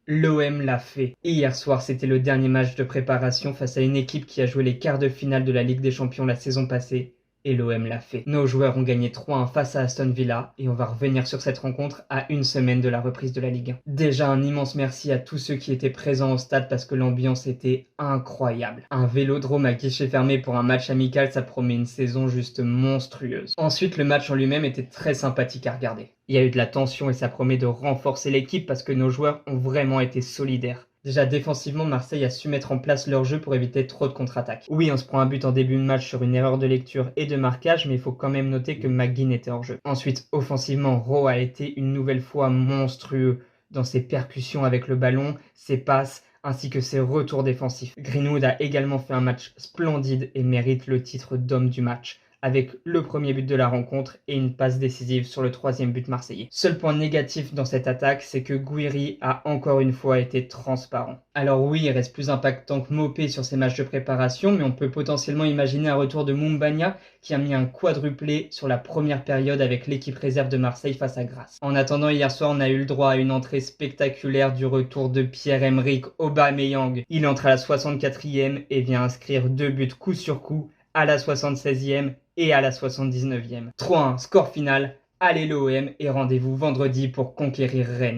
L'OM l'a fait. Hier soir, c'était le dernier match de préparation face à une équipe qui a joué les quarts de finale de la Ligue des Champions la saison passée. Et l'OM l'a fait. Nos joueurs ont gagné 3-1 face à Aston Villa et on va revenir sur cette rencontre à une semaine de la reprise de la Ligue 1. Déjà un immense merci à tous ceux qui étaient présents au stade parce que l'ambiance était incroyable. Un vélodrome à guichet fermé pour un match amical, ça promet une saison juste monstrueuse. Ensuite, le match en lui-même était très sympathique à regarder. Il y a eu de la tension et ça promet de renforcer l'équipe parce que nos joueurs ont vraiment été solidaires. Déjà défensivement, Marseille a su mettre en place leur jeu pour éviter trop de contre-attaques. Oui, on se prend un but en début de match sur une erreur de lecture et de marquage, mais il faut quand même noter que McGinn était hors jeu. Ensuite, offensivement, Rowe a été une nouvelle fois monstrueux dans ses percussions avec le ballon, ses passes, ainsi que ses retours défensifs. Greenwood a également fait un match splendide et mérite le titre d'homme du match, avec le premier but de la rencontre et une passe décisive sur le troisième but marseillais. Seul point négatif dans cette attaque, c'est que Gouiri a encore une fois été transparent. Alors oui, il reste plus impactant que Mopé sur ses matchs de préparation, mais on peut potentiellement imaginer un retour de Moumbagna qui a mis un quadruplé sur la première période avec l'équipe réserve de Marseille face à Grasse. En attendant, hier soir, on a eu le droit à une entrée spectaculaire du retour de Pierre-Emerick Aubameyang. Il entre à la 64e et vient inscrire 2 buts coup sur coup à la 76e et à la 79e. 3-1, score final, allez l'OM et rendez-vous vendredi pour conquérir Rennes.